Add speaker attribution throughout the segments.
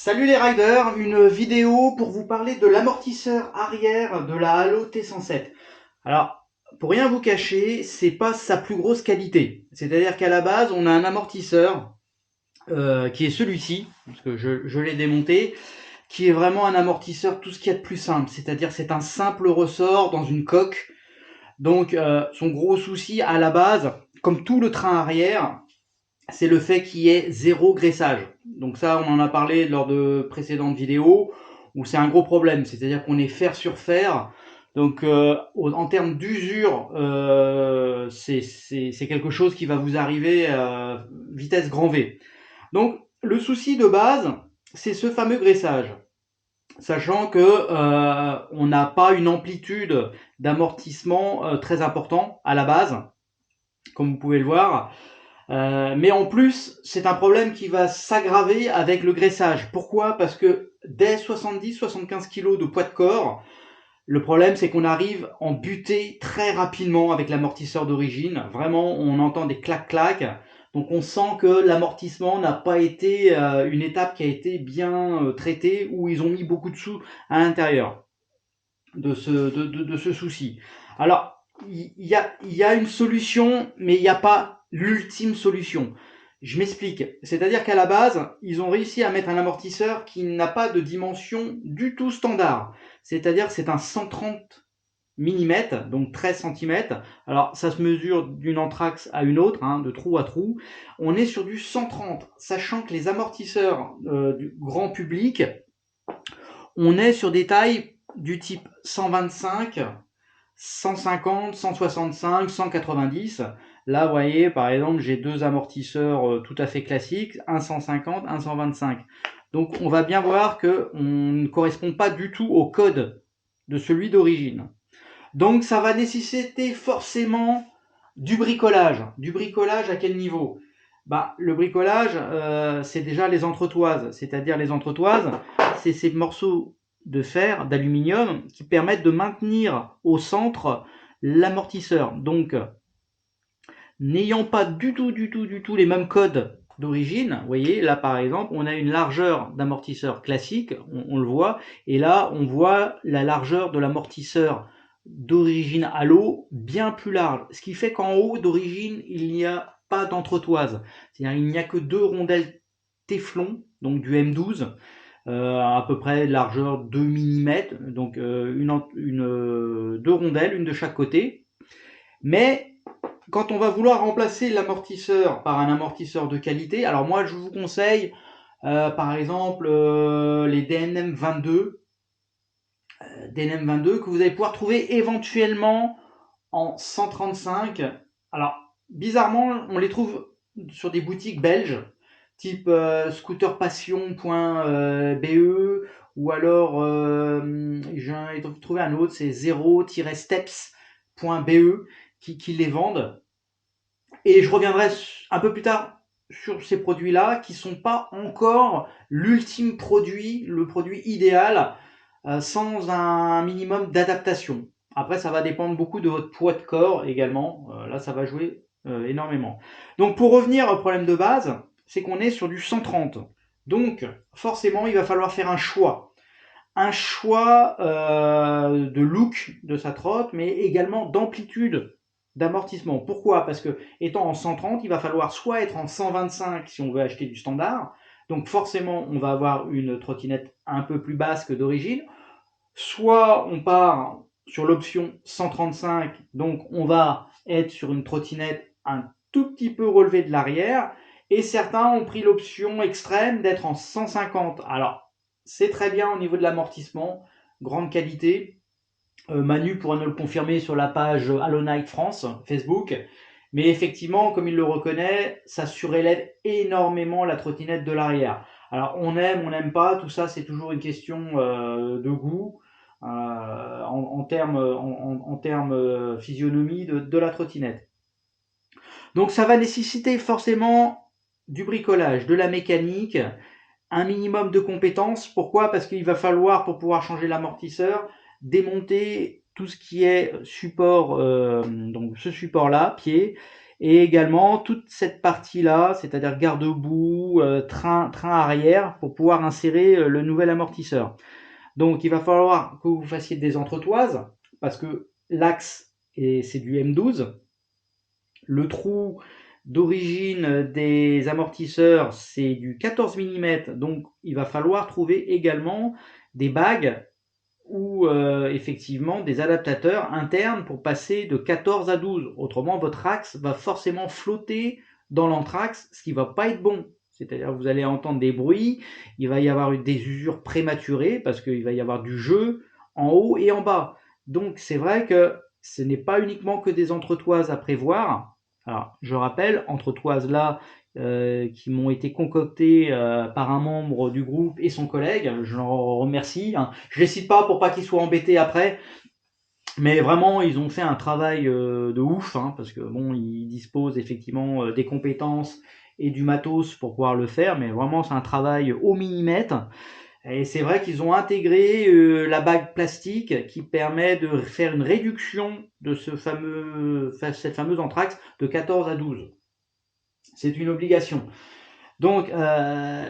Speaker 1: Salut les riders, une vidéo pour vous parler de l'amortisseur arrière de la Halo T107. Alors, pour rien vous cacher, c'est pas sa plus grosse qualité. C'est-à-dire qu'à la base, on a un amortisseur qui est celui-ci, parce que je l'ai démonté, qui est vraiment un amortisseur tout ce qu'il y a de plus simple. C'est-à-dire c'est un simple ressort dans une coque. Donc son gros souci à la base, comme tout le train arrière, c'est le fait qu'il y ait zéro graissage. Donc ça, on en a parlé lors de précédentes vidéos, où c'est un gros problème, c'est-à-dire qu'on est fer sur fer. Donc en termes d'usure, c'est quelque chose qui va vous arriver à vitesse grand V. Donc le souci de base, c'est ce fameux graissage. Sachant que on n'a pas une amplitude d'amortissement très important à la base, comme vous pouvez le voir. Mais en plus, c'est un problème qui va s'aggraver avec le graissage. Pourquoi? Parce que dès 70-75 kg de poids de corps, le problème c'est qu'on arrive en butée très rapidement avec l'amortisseur d'origine. Vraiment, on entend des clac-clac. Donc on sent que l'amortissement n'a pas été une étape qui a été bien traitée, où ils ont mis beaucoup de sous à l'intérieur de ce souci. Alors, il y a une solution, mais il n'y a pas l'ultime solution. Je m'explique. C'est-à-dire qu'à la base, ils ont réussi à mettre un amortisseur qui n'a pas de dimension du tout standard. C'est-à-dire que c'est un 130 mm, donc 13 cm. Alors, ça se mesure d'une entraxe à une autre, de trou à trou. On est sur du 130, sachant que les amortisseurs du grand public, on est sur des tailles du type 125, 150, 165, 190. Là, vous voyez, par exemple, j'ai deux amortisseurs tout à fait classiques, un 150, un 125. Donc, on va bien voir qu'on ne correspond pas du tout au code de celui d'origine. Donc, ça va nécessiter forcément du bricolage. Du bricolage à quel niveau? Le bricolage, c'est déjà les entretoises. C'est-à-dire les entretoises, c'est ces morceaux de fer, d'aluminium, qui permettent de maintenir au centre l'amortisseur. Donc, n'ayant pas du tout les mêmes codes d'origine, vous voyez, là par exemple, on a une largeur d'amortisseur classique, on le voit, et là on voit la largeur de l'amortisseur d'origine Halo bien plus large. Ce qui fait qu'en haut d'origine, il n'y a pas d'entretoise. C'est-à-dire il n'y a que deux rondelles Téflon, donc du M12, à peu près de largeur 2 mm, donc deux rondelles, une de chaque côté. Mais quand on va vouloir remplacer l'amortisseur par un amortisseur de qualité, alors moi je vous conseille par exemple les DNM22 que vous allez pouvoir trouver éventuellement en 135. Alors bizarrement, on les trouve sur des boutiques belges type scooterpassion.be, ou alors j'ai trouvé un autre, c'est 0-steps.be qui les vendent. Et je reviendrai un peu plus tard sur ces produits-là qui ne sont pas encore l'ultime produit, le produit idéal, sans un minimum d'adaptation. Après, ça va dépendre beaucoup de votre poids de corps également. Là, ça va jouer énormément. Donc, pour revenir au problème de base, c'est qu'on est sur du 130. Donc, forcément, il va falloir faire un choix. Un choix de look de sa trotte, mais également d'amplitude d'amortissement. Pourquoi? Parce que étant en 130, il va falloir soit être en 125 si on veut acheter du standard, donc forcément on va avoir une trottinette un peu plus basse que d'origine, soit on part sur l'option 135, donc on va être sur une trottinette un tout petit peu relevée de l'arrière, et certains ont pris l'option extrême d'être en 150. Alors c'est très bien au niveau de l'amortissement, grande qualité. Manu pourra nous le confirmer sur la page Halo Night France Facebook. Mais effectivement, comme il le reconnaît, ça surélève énormément la trottinette de l'arrière. Alors on aime, on n'aime pas, tout ça c'est toujours une question de goût en termes physionomie de la trottinette. Donc ça va nécessiter forcément du bricolage, de la mécanique, un minimum de compétences. Pourquoi? Parce qu'il va falloir, pour pouvoir changer l'amortisseur, démonter tout ce qui est support, donc ce support-là, pied, et également toute cette partie-là, c'est-à-dire garde-boue, train arrière, pour pouvoir insérer le nouvel amortisseur. Donc il va falloir que vous fassiez des entretoises, parce que l'axe, c'est du M12. Le trou d'origine des amortisseurs, c'est du 14 mm, donc il va falloir trouver également des bagues ou effectivement des adaptateurs internes pour passer de 14 à 12. Autrement, votre axe va forcément flotter dans l'anthrax, ce qui ne va pas être bon. C'est-à-dire que vous allez entendre des bruits, il va y avoir des usures prématurées parce qu'il va y avoir du jeu en haut et en bas. Donc c'est vrai que ce n'est pas uniquement que des entretoises à prévoir. Alors je rappelle, entretoises là qui m'ont été concoctées par un membre du groupe et son collègue, je l'en remercie. Je les cite pas pour pas qu'ils soient embêtés après, mais vraiment ils ont fait un travail de ouf, parce que bon, ils disposent effectivement des compétences et du matos pour pouvoir le faire, mais vraiment c'est un travail au millimètre. Et c'est vrai qu'ils ont intégré la bague plastique qui permet de faire une réduction de cette fameuse anthrax de 14 à 12. C'est une obligation. Donc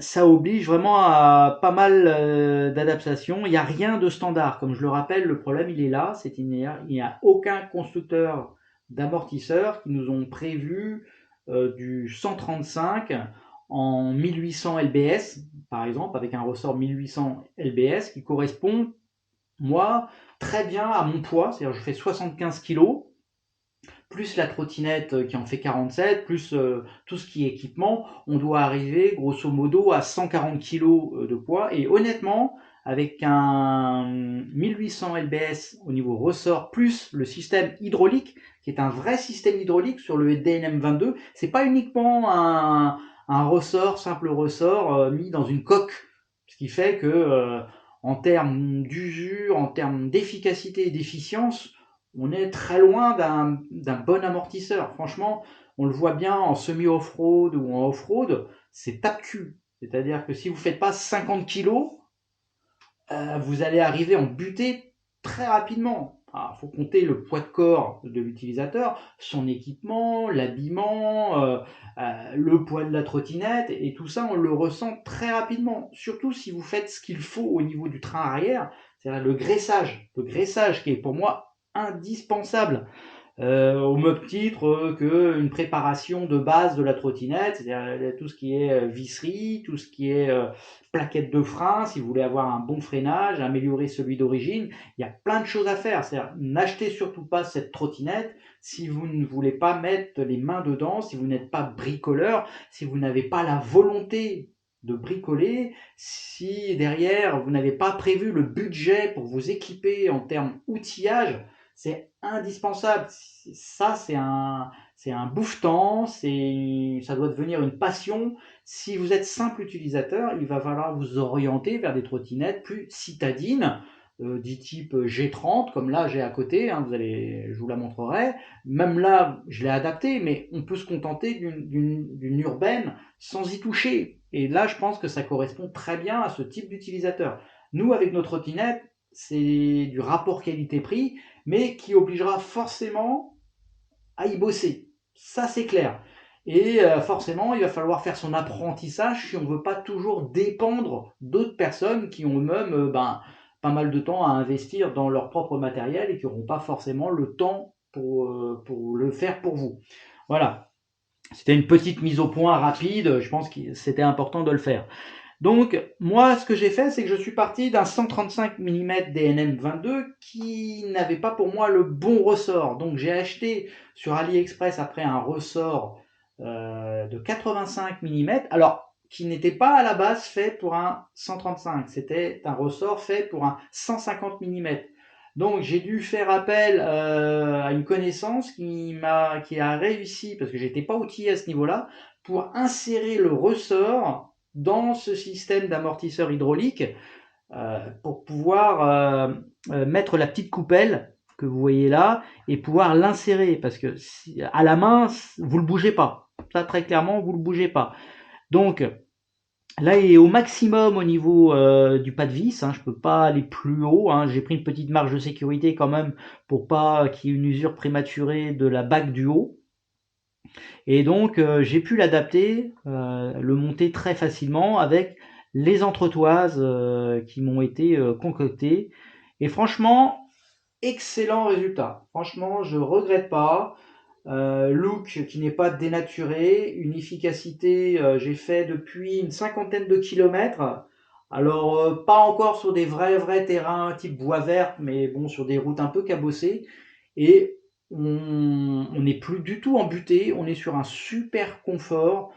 Speaker 1: ça oblige vraiment à pas mal d'adaptations. Il n'y a rien de standard. Comme je le rappelle, le problème il est là, c'est qu'il n'y a aucun constructeur d'amortisseurs qui nous ont prévu du 135 en 1800 lbs, par exemple, avec un ressort 1800 lbs qui correspond, moi, très bien à mon poids. C'est-à-dire que je fais 75 kg, plus la trottinette qui en fait 47, plus tout ce qui est équipement, on doit arriver grosso modo à 140 kg de poids. Et honnêtement, avec un 1800 lbs au niveau ressort, plus le système hydraulique, qui est un vrai système hydraulique sur le DNM22, c'est pas uniquement un ressort, simple ressort mis dans une coque. Ce qui fait que en termes d'usure, en termes d'efficacité et d'efficience, on est très loin d'un bon amortisseur. Franchement, on le voit bien en semi-off-road ou en off-road, c'est tape-cul. C'est-à-dire que si vous ne faites pas 50 kg, vous allez arriver en butée très rapidement. Il faut compter le poids de corps de l'utilisateur, son équipement, l'habillement, le poids de la trottinette, et tout ça, on le ressent très rapidement. Surtout si vous faites ce qu'il faut au niveau du train arrière, c'est-à-dire le graissage. Le graissage qui est pour moi indispensable. Au même titre qu'une préparation de base de la trottinette, c'est-à-dire tout ce qui est visserie, tout ce qui est plaquettes de frein, si vous voulez avoir un bon freinage, améliorer celui d'origine, il y a plein de choses à faire. C'est-à-dire, n'achetez surtout pas cette trottinette si vous ne voulez pas mettre les mains dedans, si vous n'êtes pas bricoleur, si vous n'avez pas la volonté de bricoler, si derrière vous n'avez pas prévu le budget pour vous équiper en termes outillage. C'est indispensable. Ça, c'est un bouffe-temps, ça doit devenir une passion. Si vous êtes simple utilisateur, il va falloir vous orienter vers des trottinettes plus citadines, du type G30, comme là j'ai à côté, je vous la montrerai. Même là, je l'ai adapté, mais on peut se contenter d'une urbaine sans y toucher. Et là, je pense que ça correspond très bien à ce type d'utilisateur. Nous, avec nos trottinettes, c'est du rapport qualité-prix, mais qui obligera forcément à y bosser. Ça, c'est clair. Et forcément, il va falloir faire son apprentissage si on ne veut pas toujours dépendre d'autres personnes qui ont eux-mêmes pas mal de temps à investir dans leur propre matériel et qui n'auront pas forcément le temps pour le faire pour vous. Voilà. C'était une petite mise au point rapide. Je pense que c'était important de le faire. Donc, moi, ce que j'ai fait, c'est que je suis parti d'un 135 mm DNM22 qui n'avait pas pour moi le bon ressort. Donc, j'ai acheté sur AliExpress après un ressort de 85 mm, alors qui n'était pas à la base fait pour un 135, c'était un ressort fait pour un 150 mm. Donc, j'ai dû faire appel à une connaissance qui a réussi, parce que j'étais pas outillé à ce niveau-là, pour insérer le ressort dans ce système d'amortisseur hydraulique pour pouvoir mettre la petite coupelle que vous voyez là et pouvoir l'insérer, parce que à la main vous le bougez pas, ça très clairement vous le bougez pas. Donc là il est au maximum au niveau du pas de vis, je peux pas aller plus haut, j'ai pris une petite marge de sécurité quand même pour pas qu'il y ait une usure prématurée de la bague du haut. Et donc j'ai pu l'adapter, le monter très facilement avec les entretoises qui m'ont été concoctées. Et franchement, excellent résultat. Franchement, je regrette pas. Look qui n'est pas dénaturé, une efficacité, j'ai fait depuis une cinquantaine de kilomètres. Alors, pas encore sur des vrais terrains type voie verte, mais bon, sur des routes un peu cabossées. Et on n'est plus du tout embuté, on est sur un super confort.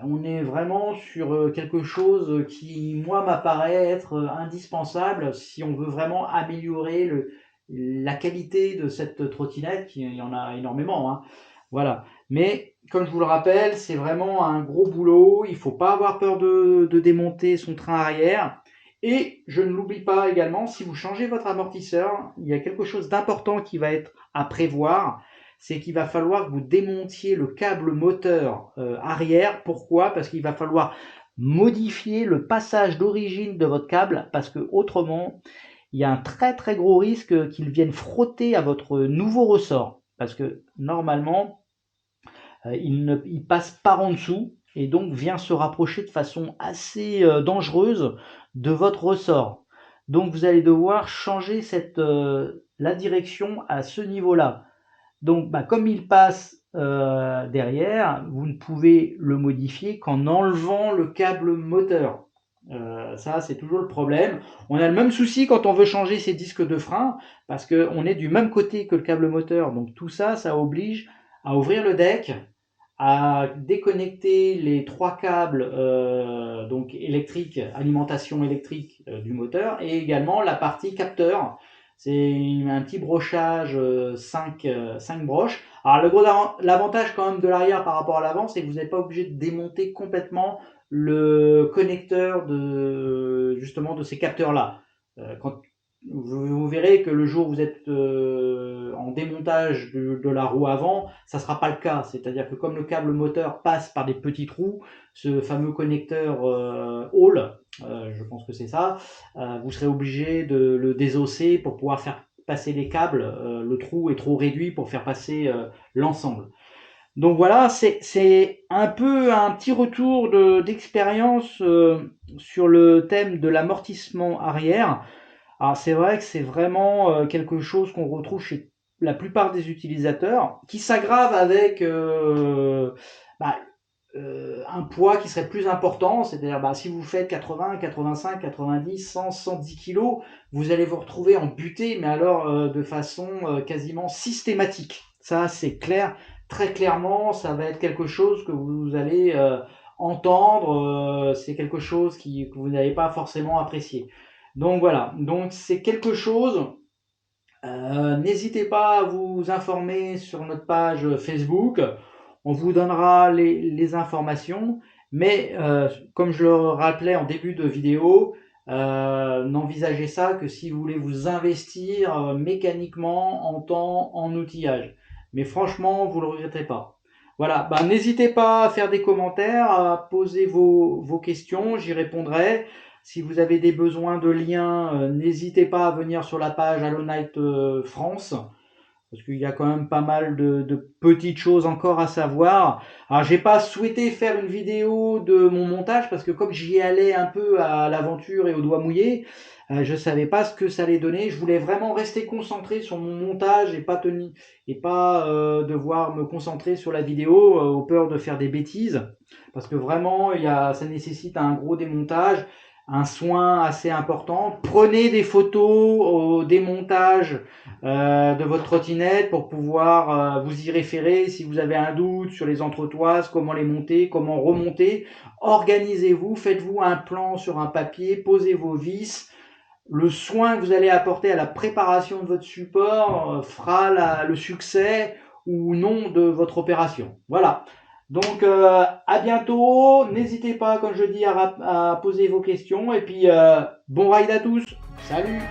Speaker 1: On est vraiment sur quelque chose qui, moi, m'apparaît être indispensable si on veut vraiment améliorer la qualité de cette trottinette, qui il y en a énormément, hein. Voilà. Mais comme je vous le rappelle, c'est vraiment un gros boulot. Il ne faut pas avoir peur de démonter son train arrière. Et je ne l'oublie pas également, si vous changez votre amortisseur, il y a quelque chose d'important qui va être à prévoir, c'est qu'il va falloir que vous démontiez le câble moteur arrière. Pourquoi? Parce qu'il va falloir modifier le passage d'origine de votre câble, parce que autrement, il y a un très gros risque qu'il vienne frotter à votre nouveau ressort. Parce que normalement, il passe par en dessous et donc vient se rapprocher de façon assez dangereuse de votre ressort. Donc vous allez devoir changer la direction à ce niveau-là. Donc, comme il passe derrière, vous ne pouvez le modifier qu'en enlevant le câble moteur. Ça, c'est toujours le problème. On a le même souci quand on veut changer ses disques de frein, parce qu'on est du même côté que le câble moteur. Donc tout ça, ça oblige à ouvrir le deck, à déconnecter les 3 câbles donc électriques, alimentation électrique du moteur, et également la partie capteur. C'est un petit brochage 5 broches. Alors l'avantage quand même de l'arrière par rapport à l'avant, c'est que vous n'êtes pas obligé de démonter complètement le connecteur justement de ces capteurs-là. Quand vous verrez que le jour où vous êtes en démontage de la roue avant, ça ne sera pas le cas. C'est-à-dire que comme le câble moteur passe par des petits trous, ce fameux connecteur Hall, je pense que c'est ça, vous serez obligé de le désosser pour pouvoir faire passer les câbles. Le trou est trop réduit pour faire passer l'ensemble. Donc voilà, c'est un peu un petit retour d'expérience sur le thème de l'amortissement arrière. Alors c'est vrai que c'est vraiment quelque chose qu'on retrouve chez la plupart des utilisateurs, qui s'aggrave avec bah, un poids qui serait plus important, c'est-à-dire si vous faites 80, 85, 90, 100, 110 kilos, vous allez vous retrouver en butée, mais alors de façon quasiment systématique. Ça c'est clair, très clairement, ça va être quelque chose que vous allez entendre, c'est quelque chose que vous n'allez pas forcément apprécier. Donc voilà, donc c'est quelque chose. N'hésitez pas à vous informer sur notre page Facebook. On vous donnera les informations. Mais comme je le rappelais en début de vidéo, n'envisagez ça que si vous voulez vous investir mécaniquement en temps, en outillage. Mais franchement, vous ne le regretterez pas. Voilà, n'hésitez pas à faire des commentaires, à poser vos questions, j'y répondrai. Si vous avez des besoins de liens, n'hésitez pas à venir sur la page Allonite France, parce qu'il y a quand même pas mal de petites choses encore à savoir. Alors, j'ai pas souhaité faire une vidéo de mon montage, parce que comme j'y allais un peu à l'aventure et au doigt mouillé, je savais pas ce que ça allait donner. Je voulais vraiment rester concentré sur mon montage et pas devoir me concentrer sur la vidéo, au peur de faire des bêtises, parce que vraiment, ça nécessite un gros démontage, un soin assez important. Prenez des photos au démontage de votre trottinette pour pouvoir vous y référer si vous avez un doute sur les entretoises, comment les monter, comment remonter. Organisez-vous, faites-vous un plan sur un papier, posez vos vis. Le soin que vous allez apporter à la préparation de votre support fera le succès ou non de votre opération. Voilà. Donc à bientôt. N'hésitez pas, comme je dis, à poser vos questions. Et puis bon ride à tous. Salut.